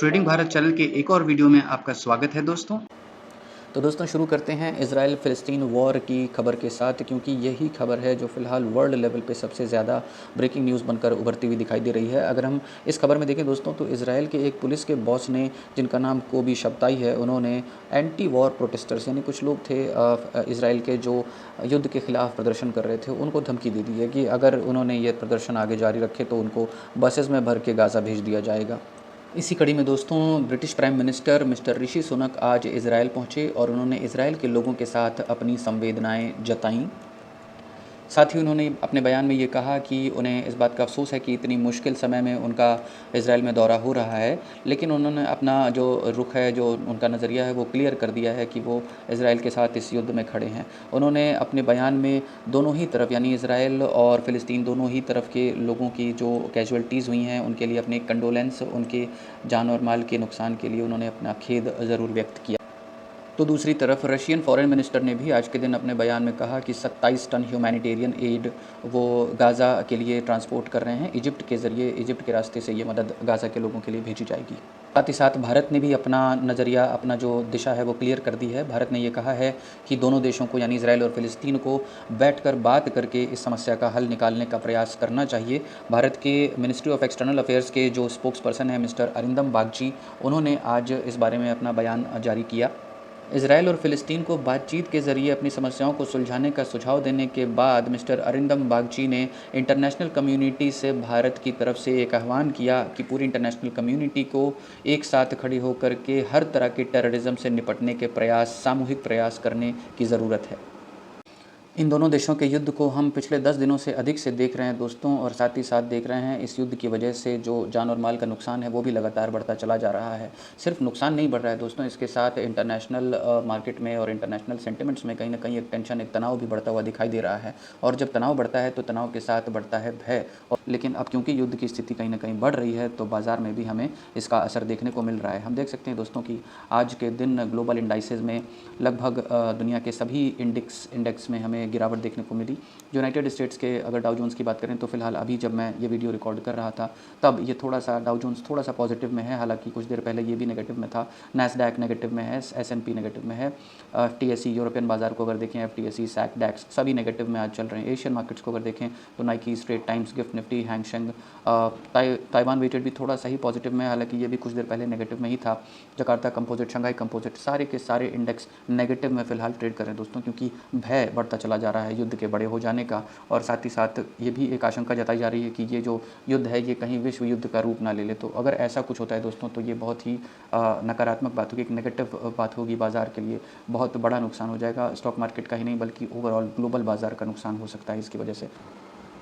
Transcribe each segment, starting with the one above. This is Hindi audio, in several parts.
ट्रेडिंग भारत चैनल के एक और वीडियो में आपका स्वागत है दोस्तों। तो दोस्तों शुरू करते हैं इज़राइल फ़िलिस्तीन वॉर की खबर के साथ, क्योंकि यही खबर है जो फ़िलहाल वर्ल्ड लेवल पे सबसे ज़्यादा ब्रेकिंग न्यूज़ बनकर उभरती हुई दिखाई दे रही है। अगर हम इस खबर में देखें दोस्तों, तो इज़राइल के एक पुलिस के बॉस ने, जिनका नाम कोबी शब्ताई है, उन्होंने एंटी वॉर प्रोटेस्टर्स यानी कुछ लोग थे इज़राइल के जो युद्ध के खिलाफ प्रदर्शन कर रहे थे, उनको धमकी दे दी है कि अगर उन्होंने ये प्रदर्शन आगे जारी रखे तो उनको बसेज़ में भर के गाज़ा भेज दिया जाएगा। इसी कड़ी में दोस्तों British prime minister mister Rishi Sunak आज इज़राइल पहुंचे और उन्होंने इज़राइल के लोगों के साथ अपनी संवेदनाएं जताईं। साथ ही उन्होंने अपने बयान में ये कहा कि उन्हें इस बात का अफसोस है कि इतनी मुश्किल समय में उनका इज़राइल में दौरा हो रहा है, लेकिन उन्होंने अपना जो रुख है, जो उनका नज़रिया है, वो क्लियर कर दिया है कि वो इज़राइल के साथ इस युद्ध में खड़े हैं। उन्होंने अपने बयान में दोनों ही तरफ यानी इज़राइल और फ़िलिस्तीन दोनों ही तरफ के लोगों की जो कैजुअल्टीज़ हुई हैं उनके लिए अपने कंडोलेंस, उनके जान और माल के नुकसान के लिए उन्होंने अपना खेद ज़रूर व्यक्त किया। तो दूसरी तरफ रशियन फॉरेन मिनिस्टर ने भी आज के दिन अपने बयान में कहा कि 27 टन ह्यूमैनिटेरियन एड वो गाज़ा के लिए ट्रांसपोर्ट कर रहे हैं। इजिप्ट के ज़रिए, इजिप्ट के रास्ते से ये मदद गाज़ा के लोगों के लिए भेजी जाएगी। साथ ही साथ भारत ने भी अपना नज़रिया, अपना जो दिशा है वो क्लियर कर दी है। भारत ने ये कहा है कि दोनों देशों को यानी इज़राइल और फ़िलिस्तीन को बैठकर बात करके इस समस्या का हल निकालने का प्रयास करना चाहिए। भारत के मिनिस्ट्री ऑफ एक्सटर्नल अफेयर्स के जो स्पोक्स पर्सन हैं मिस्टर अरिंदम बागची, उन्होंने आज इस बारे में अपना बयान जारी किया। इज़राइल और फ़िलिस्तीन को बातचीत के ज़रिए अपनी समस्याओं को सुलझाने का सुझाव देने के बाद मिस्टर अरिंदम बागची ने इंटरनेशनल कम्युनिटी से भारत की तरफ से एक आह्वान किया कि पूरी इंटरनेशनल कम्युनिटी को एक साथ खड़ी होकर के हर तरह के टेररिज्म से निपटने के प्रयास, सामूहिक प्रयास करने की ज़रूरत है। इन दोनों देशों के युद्ध को हम पिछले 10 दिनों से अधिक से देख रहे हैं दोस्तों, और साथ ही साथ देख रहे हैं इस युद्ध की वजह से जो जान और माल का नुकसान है वो भी लगातार बढ़ता चला जा रहा है। सिर्फ नुकसान नहीं बढ़ रहा है दोस्तों, इसके साथ इंटरनेशनल मार्केट में और इंटरनेशनल सेंटिमेंट्स में कहीं ना कहीं एक टेंशन, एक तनाव भी बढ़ता हुआ दिखाई दे रहा है। और जब तनाव बढ़ता है तो तनाव के साथ बढ़ता है भय। लेकिन अब क्योंकि युद्ध की स्थिति कहीं ना कहीं बढ़ रही है तो बाज़ार में भी हमें इसका असर देखने को मिल रहा है। हम देख सकते हैं दोस्तों कि आज के दिन ग्लोबल इंडाइसेस में लगभग दुनिया के सभी इंडेक्स में हमें गिरावट देखने को मिली। यूनाइटेड स्टेट्स के अगर डाउ जोन्स की बात करें तो फिलहाल अभी जब मैं ये वीडियो रिकॉर्ड कर रहा था तब ये थोड़ा सा डाउ जोन्स थोड़ा सा पॉजिटिव में है, हालांकि कुछ देर पहले ये भी नेगेटिव में था। नैस्डैक नेगेटिव में है, S&P नेगेटिव में है, FTSE यूरोपियन बाजार को अगर देखें, FTSE, सैक, डैक्स सभी नेगेटिव में आज चल रहे हैं। एशियन मार्केट्स को अगर देखें तो Nikkei, Straits Times, gift nifty, Hang Seng, Taiwan weighted भी थोड़ा सा ही पॉजिटिव में है, हालांकि ये भी कुछ देर पहले नेगेटिव में ही था। जकार्ता कंपोजिट, शंघाई कंपोजिट, सारे के सारे इंडेक्स नेगेटिव में फिलहाल ट्रेड कर रहे हैं दोस्तों, क्योंकि भय बढ़ता चला जा रहा है युद्ध के बड़े हो जाने का। और साथ ही साथ ये भी एक आशंका जताई जा रही है कि ये जो युद्ध है ये कहीं विश्व युद्ध का रूप ना ले ले। तो अगर ऐसा कुछ होता है दोस्तों तो ये बहुत ही नकारात्मक बात होगी, एक नेगेटिव बात होगी बाज़ार के लिए। बहुत बड़ा नुकसान हो जाएगा, स्टॉक मार्केट का ही नहीं बल्कि ओवरऑल ग्लोबल बाज़ार का नुकसान हो सकता है इसकी वजह से।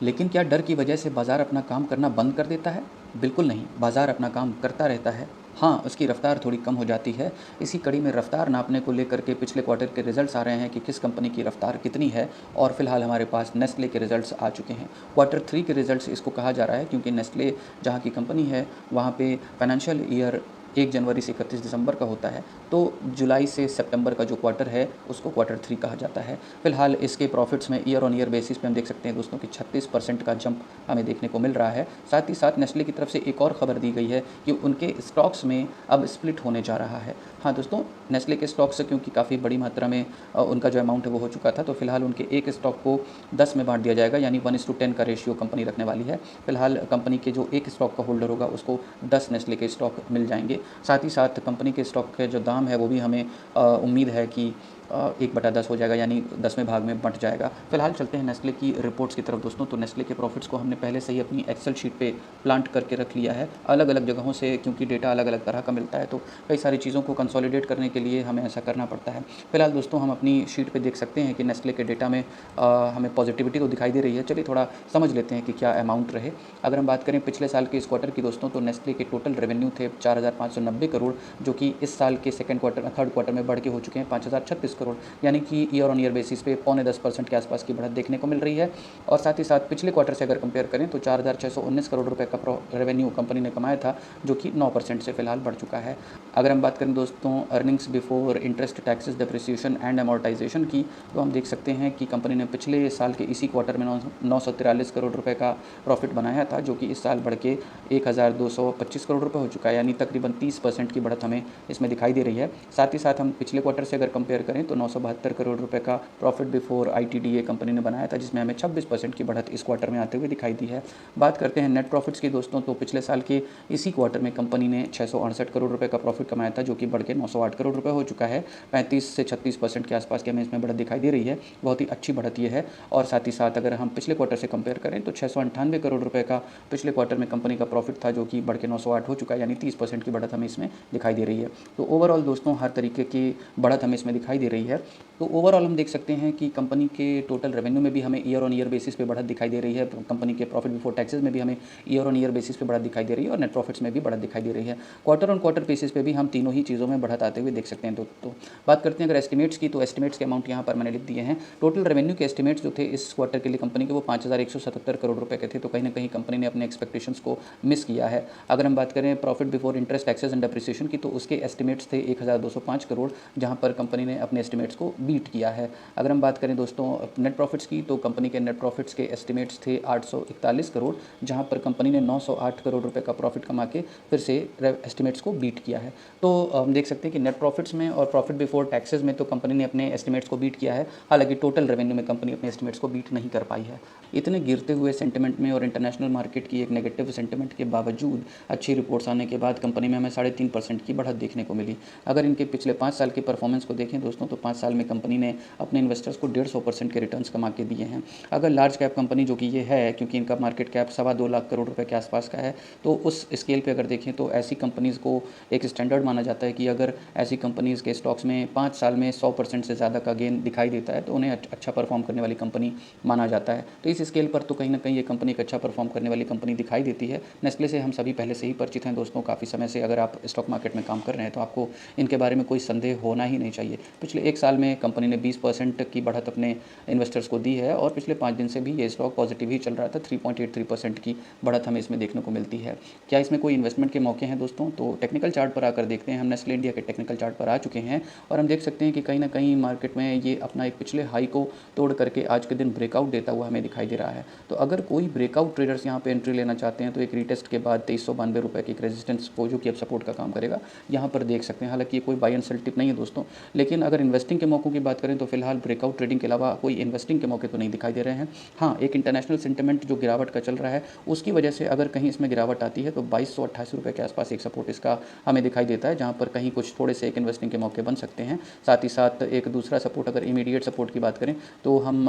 लेकिन क्या डर की वजह से बाज़ार अपना काम करना बंद कर देता है? बिल्कुल नहीं, बाज़ार अपना काम करता रहता है। हाँ, उसकी रफ़्तार थोड़ी कम हो जाती है। इसी कड़ी में रफ़्तार नापने को लेकर के पिछले क्वार्टर के रिज़ल्ट्स आ रहे हैं कि किस कंपनी की रफ़्तार कितनी है, और फिलहाल हमारे पास नेस्ले के रिज़ल्ट्स आ चुके हैं। क्वार्टर 3 के रिज़ल्ट्स इसको कहा जा रहा है क्योंकि नेस्ले जहाँ की कंपनी है वहाँ पे फाइनेंशियल ईयर 1 जनवरी से 31 दिसंबर का होता है, तो जुलाई से सितंबर का जो क्वार्टर है उसको क्वार्टर 3 कहा जाता है। फिलहाल इसके प्रॉफिट्स में ईयर ऑन ईयर बेसिस पे हम देख सकते हैं दोस्तों कि 36% का जंप हमें देखने को मिल रहा है। साथ ही साथ नेस्ले की तरफ से एक और खबर दी गई है कि उनके स्टॉक्स में अब स्प्लिट होने जा रहा है। हाँ दोस्तों, नेस्ले के स्टॉक्स क्योंकि काफ़ी बड़ी मात्रा में उनका जो अमाउंट है वो हो चुका था, तो फिलहाल उनके एक स्टॉक को 10 में बांट दिया जाएगा, यानी 1:10 का रेशियो कंपनी रखने वाली है। फिलहाल कंपनी के जो एक स्टॉक का होल्डर होगा उसको 10 नेस्ले के स्टॉक मिल जाएंगे। साथ ही साथ कंपनी के स्टॉक के जो दाम है वो भी हमें उम्मीद है कि 1/10 हो जाएगा, यानी 10वें भाग में बंट जाएगा। फिलहाल चलते हैं नेस्ले की रिपोर्ट्स की तरफ दोस्तों। तो नेस्ले के प्रॉफिट्स को हमने पहले से ही अपनी एक्सेल शीट पे प्लांट करके रख लिया है अलग अलग जगहों से, क्योंकि डेटा अलग अलग तरह का मिलता है तो कई सारी चीज़ों को कंसोलिडेट करने के लिए हमें ऐसा करना पड़ता है। फिलहाल दोस्तों हम अपनी शीट पे देख सकते हैं कि नेस्ले के डेटा में हमें पॉजिटिविटी तो दिखाई दे रही है। चलिए थोड़ा समझ लेते हैं कि क्या अमाउंट रहे। अगर हम बात करें पिछले साल के इस क्वार्टर की दोस्तों, तो नेस्ले के टोटल रेवेन्यू थे 4,590 करोड़, जो कि इस साल के थर्ड क्वार्टर में बढ़ के हो चुके हैं 5,036 करोड़, यानी कि ईयर ऑन ईयर बेसिस पे 9.25% के आसपास की बढ़त देखने को मिल रही है। और साथ ही साथ पिछले क्वार्टर से अगर कंपेयर करें तो 4,619 करोड़ रुपए का रेवेन्यू कंपनी ने कमाया था, जो कि 9% से फिलहाल बढ़ चुका है। अगर हम बात करें दोस्तों earnings before interest, taxes, depreciation and amortisation की, तो हम देख सकते हैं कि कंपनी ने पिछले साल के इसी क्वार्टर में 943 करोड़ रुपए का प्रॉफिट बनाया था, जो कि इस साल बढ़ के 1,225 करोड़ रुपए हो चुका है, यानी तकरीबन 30% की बढ़त हमें इसमें दिखाई दे रही है। साथ ही साथ हम पिछले क्वार्टर से अगर कंपेयर करें तो 972 करोड़ रुपए का प्रॉफिट बिफोर ITDA कंपनी ने बनाया था, जिसमें हमें 26% की बढ़त इस क्वार्टर में आते हुए दिखाई दी है। बात करते हैं नेट प्रॉफिट्स की दोस्तों, तो पिछले साल के इसी क्वार्टर में कंपनी ने 668 करोड़ रुपए का प्रॉफिट कमाया था, जो कि बढ़ के 908 करोड़ रुपए हो चुका है। 35 से 36% के आसपास की हमें इसमें बढ़त दिखाई दे रही है। बहुत ही अच्छी बढ़त ये है। और साथ ही साथ अगर हम पिछले क्वार्टर से कंपेयर करें तो 698 करोड़ रुपए का पिछले क्वार्टर में कंपनी का प्रॉफिट था, जो कि बढ़ के 908 हो चुका है, यानी 30% की बढ़त हमें इसमें दिखाई दे रही है। तो ओवरऑल दोस्तों हर तरीके की बढ़त हमें इसमें दिखाई दे रही है। तो ओवरऑल हम देख सकते हैं कि कंपनी के टोटल रेवेन्यू में भी हमें ईयर ऑन ईयर बेसिस पे बढ़त दिखाई दे रही है। कंपनी के प्रॉफिट बिफोर टैक्सेस में भी हमें ईयर ऑन ईयर बेसिस पे बढ़त दिखाई दे रही है, और नेट प्रॉफिट्स में भी बढ़त दिखाई दे रही है। क्वार्टर ऑन क्वार्टर बेसिस पे भी हम तीनों ही चीज़ों में बढ़त आते हुए देख सकते हैं। तो बात करते हैं अगर एस्टिमेट्स की, तो एस्टिमेट्स के अमाउंट यहाँ पर मैंने लिख दिए हैं। टोटल रेवेन्यू के एस्टिमेट्स जो थे इस क्वार्टर के लिए कंपनी के, वो 5,177 करोड़ रुपए के थे। तो कहीं ना कहीं कंपनी ने अपने एक्सपेक्टेशंस को मिस किया है। अगर हम बात करें profit before interest, taxes and depreciation की, तो उसके एस्टिमेट्स थे 1,205 करोड़, जहाँ पर कंपनी ने अपने एस्टिमेट्स को बीट किया है। अगर हम बात करें दोस्तों नेट प्रॉफिट्स की, तो कंपनी के नेट प्रॉफिट्स के एस्टिमेट्स थे 841 करोड़, जहाँ पर कंपनी ने 908 करोड़ रुपए का प्रॉफिट कमा के फिर से एस्टिमेट्स को बीट किया है। तो हम देख सकते हैं कि नेट प्रॉफिट्स में और प्रॉफिट बिफोर टैक्सेस में तो कंपनी ने अपने एस्टिमेट्स को बीट किया है, हालांकि टोटल रेवेन्यू में कंपनी अपने एस्टिमेट्स को बीट नहीं कर पाई है। इतने गिरते हुए सेंटिमेंट में और इंटरनेशनल मार्केट की एक नेगेटिव सेंटिमेंट के बावजूद अच्छी रिपोर्ट्स आने के बाद कंपनी में हमें 3.5% की बढ़त देखने को मिली। अगर इनके पिछले 5 साल की परफॉर्मेंस को देखें दोस्तों, तो 5 साल में कंपनी ने अपने इन्वेस्टर्स को 150% के रिटर्न्स कमा के दिए हैं। अगर लार्ज कैप कंपनी जो कि ये है, क्योंकि इनका मार्केट कैप 2.25 लाख करोड़ रुपए के आसपास का है, तो उस स्केल पे अगर देखें तो ऐसी कंपनीज़ को एक स्टैंडर्ड माना जाता है कि अगर ऐसी कंपनीज़ के स्टॉक्स में 5 साल में 100% से ज़्यादा का गेन दिखाई देता है, तो उन्हें अच्छा परफॉर्म करने वाली कंपनी माना जाता है। तो इस स्केल पर तो कहीं ना कहीं ये कंपनी एक अच्छा परफॉर्म करने वाली कंपनी दिखाई देती है। नेस्ले से हम सभी पहले से ही परिचित हैं दोस्तों, काफ़ी समय से अगर आप स्टॉक मार्केट में काम कर रहे हैं तो आपको इनके बारे में कोई संदेह होना ही नहीं चाहिए। पिछले 1 साल में कंपनी ने 20% की बढ़त अपने इन्वेस्टर्स को दी है, और पिछले 5 दिन से भी ये स्टॉक पॉजिटिव ही चल रहा था। 3.83% की बढ़त हमें इसमें देखने को मिलती है। क्या इसमें कोई इन्वेस्टमेंट के मौके हैं दोस्तों? तो टेक्निकल चार्ट पर आकर देखते हैं। हम नेस्ले इंडिया के टेक्निकल चार्ट पर आ चुके हैं, और हम देख सकते हैं कि कहीं ना कहीं मार्केट में ये अपना एक पिछले हाई को तोड़ करके आज के दिन ब्रेकआउट देता हुआ हमें दिखाई दे रहा है। तो अगर कोई ब्रेकआउट ट्रेडर्स यहाँ पे एंट्री लेना चाहते हैं, तो एक रीटेस्ट के बाद 2392 रुपये की एक रेजिस्टेंस को, जो कि अब सपोर्ट का काम करेगा, यहाँ पर देख सकते हैं। हालांकि ये कोई बाय एंड सेल टिप नहीं है दोस्तों, लेकिन अगर इन्वेस्टिंग के मौकों की बात करें तो फिलहाल ब्रेकआउट ट्रेडिंग के अलावा कोई इन्वेस्टिंग के मौके तो नहीं दिखाई दे रहे हैं। हाँ, एक इंटरनेशनल सेंटिमेंट जो गिरावट का चल रहा है, उसकी वजह से अगर कहीं इसमें गिरावट आती है तो 2288 रुपये के आसपास एक सपोर्ट इसका हमें दिखाई देता है, जहाँ पर कहीं कुछ थोड़े से एक इन्वेस्टिंग के मौके बन सकते हैं। साथ ही साथ एक दूसरा सपोर्ट, अगर इमीडिएट सपोर्ट की बात करें तो हम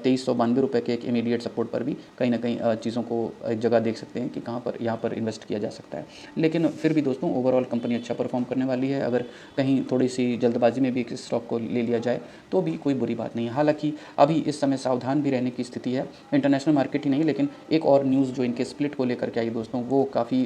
2392 रुपये के एक इमीडिएट सपोर्ट पर भी कहीं ना कहीं चीज़ों को एक जगह देख सकते हैं कि कहाँ पर यहाँ पर इन्वेस्ट किया जा सकता है। लेकिन फिर भी दोस्तों ओवरऑल कंपनी अच्छा परफॉर्म करने वाली है। अगर कहीं थोड़ी सी जल्दबाजी में भी इस स्टॉक को ले लिया जाए तो भी कोई बुरी बात नहीं है। हालांकि अभी इस समय सावधान भी रहने की स्थिति है। इंटरनेशनल मार्केट ही नहीं, लेकिन एक और न्यूज़ जो इनके स्प्लिट को लेकर के आई दोस्तों, वो काफ़ी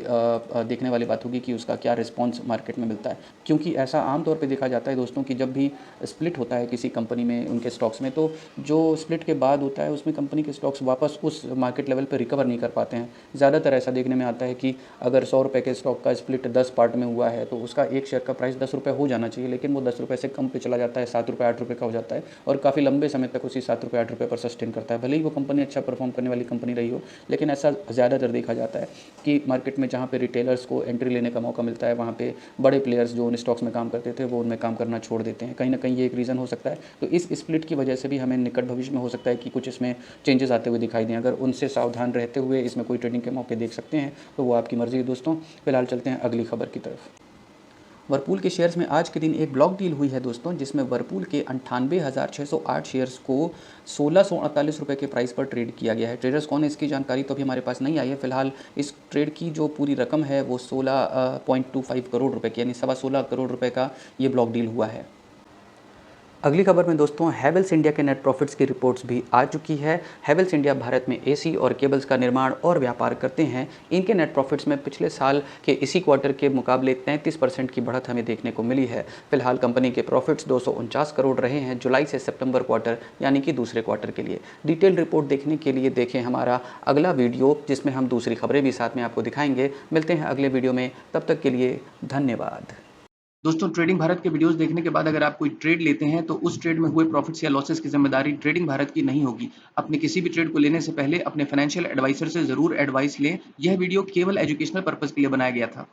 देखने वाली बात होगी कि उसका क्या रिस्पॉन्स मार्केट में मिलता है। क्योंकि ऐसा आमतौर पर देखा जाता है दोस्तों कि जब भी स्प्लिट होता है किसी कंपनी में उनके स्टॉक्स में, तो जो स्प्लिट के बाद होता है उसमें कंपनी के स्टॉक्स वापस उस मार्केट लेवल पर रिकवर नहीं कर पाते हैं। ज़्यादातर ऐसा देखने में आता है कि अगर 100 रुपये के स्टॉक का स्प्लिट 10 पार्ट में हुआ है, तो उसका एक शेयर का प्राइस 10 रुपये हो जाना चाहिए, लेकिन वो 10 रुपये से कम पे चला जाता है, 7 रुपये 8 रुपये का हो जाता है, और काफ़ी लंबे समय तक उसी 7 रुपये 8 रुपये पर सस्टेन करता है। भले ही वो कंपनी अच्छा परफॉर्म करने वाली कंपनी रही हो, लेकिन ऐसा ज़्यादातर देखा जाता है कि मार्केट में जहाँ पे रिटेलर्स को एंट्री लेने का मौका मिलता है, वहाँ पे बड़े प्लेयर्स जो उन स्टॉक्स में काम करते थे वो उनमें काम करना छोड़ देते हैं। कहीं ना कहीं ये एक रीज़न हो सकता है। तो इस स्प्लिट की वजह से भी हमें निकट भविष्य में हो सकता है कि कुछ इसमें चेंजेस आते हुए दिखाई दें। अगर उनसे सावधान रहते हुए इसमें कोई ट्रेडिंग के मौके देख सकते हैं तो वो आपकी मर्ज़ी है दोस्तों। फिलहाल चलते हैं अगली खबर की तरफ। वर्लपूल के शेयर्स में आज के दिन एक ब्लॉक डील हुई है दोस्तों, जिसमें वर्लपूल के 98,608 शेयर्स को 1648 रुपये के प्राइस पर ट्रेड किया गया है। ट्रेडर्स कौन है इसकी जानकारी तो अभी हमारे पास नहीं आई है। फिलहाल इस ट्रेड की जो पूरी रकम है वो 16.25 करोड़ रुपये की, यानी 16.25 करोड़ रुपये का ये ब्लॉक डील हुआ है। अगली खबर में दोस्तों हैवेल्स इंडिया के नेट प्रॉफिट्स की रिपोर्ट्स भी आ चुकी है। हैवेल्स इंडिया भारत में एसी और केबल्स का निर्माण और व्यापार करते हैं। इनके नेट प्रॉफिट्स में पिछले साल के इसी क्वार्टर के मुकाबले 33% की बढ़त हमें देखने को मिली है। फिलहाल कंपनी के प्रॉफिट्स 249 करोड़ रहे हैं जुलाई से सितंबर क्वार्टर यानी कि दूसरे क्वार्टर के लिए। डिटेल रिपोर्ट देखने के लिए देखें हमारा अगला वीडियो, जिसमें हम दूसरी खबरें भी साथ में आपको दिखाएंगे। मिलते हैं अगले वीडियो में, तब तक के लिए धन्यवाद। दोस्तों, ट्रेडिंग भारत के वीडियोस देखने के बाद अगर आप कोई ट्रेड लेते हैं तो उस ट्रेड में हुए प्रॉफिट्स या लॉसेस की जिम्मेदारी ट्रेडिंग भारत की नहीं होगी। अपने किसी भी ट्रेड को लेने से पहले अपने फाइनेंशियल एडवाइजर से जरूर एडवाइस लें। यह वीडियो केवल एजुकेशनल पर्पस के लिए बनाया गया था।